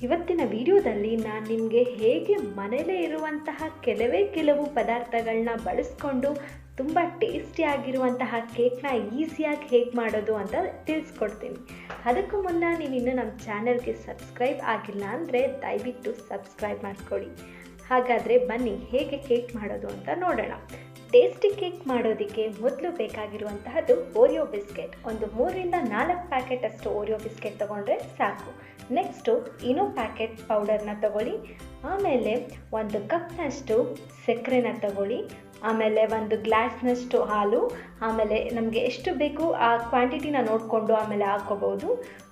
ಇವತ್ತಿನ ವಿಡಿಯೋದಲ್ಲಿ ನಾನು ನಿಮಗೆ ಹೇಗೆ ಮನೆಯಲ್ಲೇ ಇರುವಂತಹ ಕೆಲವು ಪದಾರ್ಥಗಳನ್ನ ಬಳಸ್ಕೊಂಡು ತುಂಬ ಟೇಸ್ಟಿಯಾಗಿರುವಂತಹ ಕೇಕ್ನ ಈಸಿಯಾಗಿ ಹೇಗೆ ಮಾಡೋದು ಅಂತ ತಿಳಿಸ್ಕೊಡ್ತೀನಿ. ಅದಕ್ಕೂ ಮುನ್ನ ನೀವು ಇನ್ನೂ ನಮ್ಮ ಚಾನಲ್ಗೆ ಸಬ್ಸ್ಕ್ರೈಬ್ ಆಗಿಲ್ಲ ಅಂದರೆ ದಯವಿಟ್ಟು ಸಬ್ಸ್ಕ್ರೈಬ್ ಮಾಡ್ಕೊಳ್ಳಿ. ಹಾಗಾದರೆ ಬನ್ನಿ ಹೇಗೆ ಕೇಕ್ ಮಾಡೋದು ಅಂತ ನೋಡೋಣ. ಟೇಸ್ಟಿ ಕೇಕ್ ಮಾಡೋದಕ್ಕೆ ಮೊದಲು ಬೇಕಾಗಿರುವಂತಹದ್ದು ಓರಿಯೋ ಬಿಸ್ಕೆಟ್. ಒಂದು 3ರಿಂದ 4 ಪ್ಯಾಕೆಟ್ ಅಷ್ಟು ಓರಿಯೋ ಬಿಸ್ಕೆಟ್ ತೊಗೊಂಡ್ರೆ ಸಾಕು. ನೆಕ್ಸ್ಟು ಇನೋ ಪ್ಯಾಕೆಟ್ ಪೌಡರ್ನ ತಗೊಳ್ಳಿ. ಆಮೇಲೆ 1 ಕಪ್ನಷ್ಟು ಸಕ್ಕರೆನ ತಗೊಳ್ಳಿ. ಆಮೇಲೆ 1 ಗ್ಲಾಸ್ನಷ್ಟು ಹಾಲು. ಆಮೇಲೆ ನಮಗೆ ಎಷ್ಟು ಬೇಕು ಆ ಕ್ವಾಂಟಿಟಿನ ನೋಡಿಕೊಂಡು ಆಮೇಲೆ ಹಾಕ್ಕೋಬೋದು.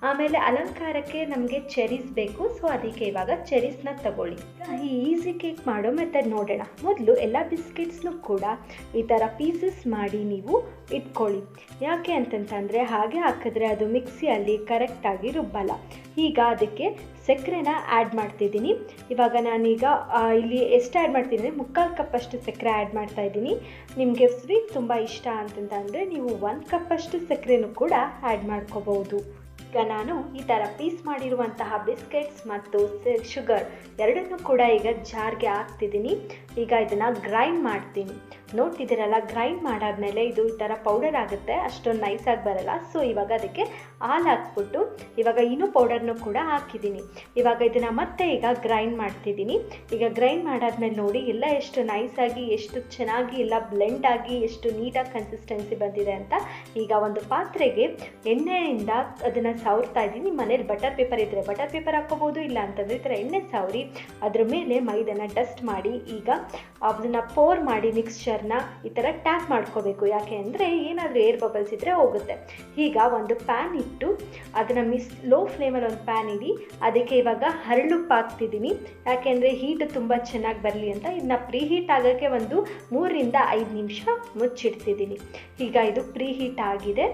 ಆಮೇಲೆ ಅಲಂಕಾರಕ್ಕೆ ನಮಗೆ ಚೆರೀಸ್ ಬೇಕು, ಸೊ ಅದಕ್ಕೆ ಇವಾಗ ಚೆರೀಸ್ನ ತಗೊಳ್ಳಿ. ಈ ಈಸಿ ಕೇಕ್ ಮಾಡೋ ಮೆಥಡ್ ನೋಡೋಣ. ಮೊದಲು ಎಲ್ಲ ಬಿಸ್ಕೆಟ್ಸ್ನು ಕೂಡ ಈ ಥರ ಪೀಸಸ್ ಮಾಡಿ ನೀವು ಇಟ್ಕೊಳ್ಳಿ. ಯಾಕೆ ಅಂತಂತಂದರೆ ಹಾಗೆ ಹಾಕಿದ್ರೆ ಅದು ಮಿಕ್ಸಿಯಲ್ಲಿ ಕರೆಕ್ಟಾಗಿ ರುಬ್ಬಲ್ಲ. ಈಗ ಅದಕ್ಕೆ ಸಕ್ಕರೆನ ಆ್ಯಡ್ ಮಾಡ್ತಿದ್ದೀನಿ. ಇವಾಗ ನಾನೀಗ ಇಲ್ಲಿ ಎಷ್ಟು ಆ್ಯಡ್ ಮಾಡ್ತಿದ್ದೀನಿ, 3/4 ಕಪ್ಪಷ್ಟು ಸಕ್ಕರೆ ಆ್ಯಡ್ ಮಾಡ್ತಾಯಿದ್ದೀನಿ. ನಿಮಗೆ ಸ್ವೀಟ್ ತುಂಬ ಇಷ್ಟ ಅಂತಂತಂದರೆ ನೀವು 1 ಕಪ್ಪಷ್ಟು ಸಕ್ಕರೆನೂ ಕೂಡ ಆ್ಯಡ್ ಮಾಡ್ಕೋಬೋದು. ಈಗ ನಾನು ಈ ಥರ ಪೀಸ್ ಮಾಡಿರುವಂತಹ ಬಿಸ್ಕೆಟ್ಸ್ ಮತ್ತು ಶುಗರ್ ಎರಡನ್ನೂ ಕೂಡ ಈಗ ಜಾರ್ಗೆ ಹಾಕ್ತಿದ್ದೀನಿ. ಈಗ ಇದನ್ನು ಗ್ರೈಂಡ್ ಮಾಡ್ತೀನಿ. ನೋಡ್ತಿದ್ದೀರಲ್ಲ, ಗ್ರೈಂಡ್ ಮಾಡಾದ್ಮೇಲೆ ಇದು ಈ ಥರ ಪೌಡರ್ ಆಗುತ್ತೆ, ಅಷ್ಟೊಂದು ನೈಸಾಗಿ ಬರಲ್ಲ. ಸೊ ಇವಾಗ ಅದಕ್ಕೆ ಹಾಲು ಹಾಕ್ಬಿಟ್ಟು ಇವಾಗ ಇನ್ನೂ ಪೌಡರ್ನು ಕೂಡ ಹಾಕಿದ್ದೀನಿ. ಇವಾಗ ಇದನ್ನು ಮತ್ತೆ ಈಗ ಗ್ರೈಂಡ್ ಮಾಡ್ತಿದ್ದೀನಿ. ಈಗ ಗ್ರೈಂಡ್ ಮಾಡಾದ್ಮೇಲೆ ನೋಡಿ ಎಲ್ಲ ಎಷ್ಟು ನೈಸಾಗಿ, ಎಷ್ಟು ಚೆನ್ನಾಗಿ ಎಲ್ಲ ಬ್ಲೆಂಡ್ ಆಗಿ, ಎಷ್ಟು ನೀಟಾಗಿ ಕನ್ಸಿಸ್ಟೆನ್ಸಿ ಬಂದಿದೆ ಅಂತ. ಈಗ ಒಂದು ಪಾತ್ರೆಗೆ ಎಣ್ಣೆಯಿಂದ ಅದನ್ನು ಸವರ್ತಾ ಇದ್ದೀನಿ. ಮನೇಲಿ ಬಟರ್ ಪೇಪರ್ ಇದ್ದರೆ ಬಟರ್ ಪೇಪರ್ ಹಾಕ್ಕೋಬೋದು, ಇಲ್ಲ ಅಂತಂದರೆ ಈ ಥರ ಎಣ್ಣೆ ಸವರಿ ಅದ್ರ ಮೇಲೆ ಮೈದನ ಡಸ್ಟ್ ಮಾಡಿ ಈಗ ಅದನ್ನು ಪೋರ್ ಮಾಡಿ ಮಿಕ್ಸ್ಚರ್ನ ಈ ಥರ ಟ್ಯಾಪ್ ಮಾಡ್ಕೋಬೇಕು. ಯಾಕೆ ಅಂದರೆ ಏನಾದರೂ ಏರ್ ಬಬಲ್ಸ್ ಇದ್ದರೆ ಹೋಗುತ್ತೆ. ಈಗ ಒಂದು ಪ್ಯಾನ್ ಇಟ್ಟು ಅದನ್ನು ಲೋ ಫ್ಲೇಮಲ್ಲಿ ಒಂದು ಪ್ಯಾನ್ ಇಡಿ. ಅದಕ್ಕೆ ಇವಾಗ ಹರಳುಪ್ಪು ಹಾಕ್ತಿದ್ದೀನಿ. ಯಾಕೆಂದರೆ ಹೀಟ್ ತುಂಬ ಚೆನ್ನಾಗಿ ಬರಲಿ ಅಂತ. ಇದನ್ನ ಪ್ರೀ ಹೀಟ್ ಆಗೋಕ್ಕೆ ಒಂದು 3ರಿಂದ 5 ನಿಮಿಷ ಮುಚ್ಚಿಡ್ತಿದ್ದೀನಿ. ಈಗ ಇದು ಪ್ರೀ ಹೀಟ್ ಆಗಿದೆ.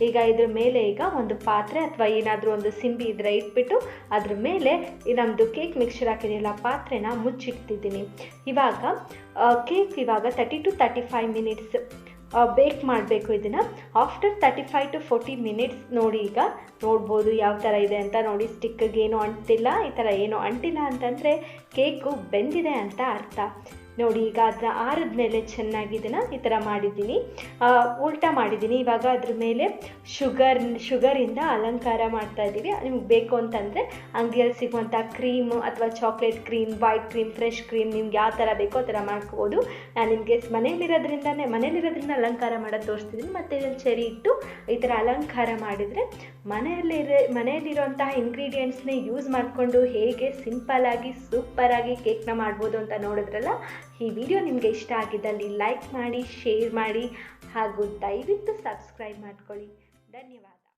ಈಗ ಇದ್ರ ಮೇಲೆ ಈಗ ಒಂದು ಪಾತ್ರೆ ಅಥವಾ ಏನಾದರೂ ಒಂದು ಸಿಂಬಿ ಇದ್ರೆ ಇಟ್ಬಿಟ್ಟು ಅದ್ರ ಮೇಲೆ ನಮ್ಮದು ಕೇಕ್ ಮಿಕ್ಸ್ಚರ್ ಹಾಕಿದೆಯಲ್ಲ ಪಾತ್ರೆನ ಮುಚ್ಚಿಡ್ತಿದ್ದೀನಿ. ಇವಾಗ ಕೇಕ್ ಇವಾಗ 30 to 35 ಮಿನಿಟ್ಸ್ ಬೇಕ್ ಮಾಡಬೇಕು. ಇದನ್ನು ಆಫ್ಟರ್ 35 to 40 ಮಿನಿಟ್ಸ್ ನೋಡಿ, ಈಗ ನೋಡ್ಬೋದು ಯಾವ ಥರ ಇದೆ ಅಂತ. ನೋಡಿ, ಸ್ಟಿಕ್ಗೆ ಏನೂ ಅಂಟಿಲ್ಲ. ಈ ಥರ ಏನೂ ಅಂಟಿಲ್ಲ ಅಂತಂದರೆ ಕೇಕು ಬೆಂದಿದೆ ಅಂತ ಅರ್ಥ. ನೋಡಿ, ಈಗ ಅದನ್ನ ಆರಿದ್ಮೇಲೆ ಚೆನ್ನಾಗಿ ಇದನ್ನು ಈ ಥರ ಮಾಡಿದ್ದೀನಿ, ಉಲ್ಟಾ ಮಾಡಿದ್ದೀನಿ. ಇವಾಗ ಅದ್ರ ಮೇಲೆ ಶುಗರಿಂದ ಅಲಂಕಾರ ಮಾಡ್ತಾ ಇದ್ದೀವಿ. ನಿಮ್ಗೆ ಬೇಕು ಅಂತಂದರೆ ಅಂಗಡಿಯಲ್ಲಿ ಸಿಗುವಂಥ ಕ್ರೀಮು ಅಥವಾ chocolate cream, white cream, fresh cream, ನಿಮ್ಗೆ ಯಾವ ಥರ ಬೇಕೋ ಆ ಥರ ಮಾಡ್ಕೋಬೋದು. ನಾನು ನಿಮಗೆ ಮನೇಲಿರೋದ್ರಿಂದ ಅಲಂಕಾರ ಮಾಡೋದು ತೋರಿಸ್ತಿದ್ದೀನಿ. ಮತ್ತು ಇದನ್ನು ಚೆರಿ ಇಟ್ಟು ಈ ಥರ ಅಲಂಕಾರ ಮಾಡಿದರೆ ಮನೆಯಲ್ಲಿರುವಂತಹ ಇಂಗ್ರೀಡಿಯೆಂಟ್ಸ್ನೇ ಯೂಸ್ ಮಾಡಿಕೊಂಡು ಹೇಗೆ ಸಿಂಪಲ್ಲಾಗಿ ಸೂಪರಾಗಿ ಕೇಕ್ನ ಮಾಡ್ಬೋದು ಅಂತ ನೋಡಿದ್ರಲ್ಲ. ಈ ವಿಡಿಯೋ ನಿಮಗೆ ಇಷ್ಟ ಆಗಿದ್ದಲ್ಲಿ ಲೈಕ್ ಮಾಡಿ, ಶೇರ್ ಮಾಡಿ ಹಾಗೂ ದಯವಿಟ್ಟು ಸಬ್ಸ್ಕ್ರೈಬ್ ಮಾಡ್ಕೊಳ್ಳಿ. ಧನ್ಯವಾದ.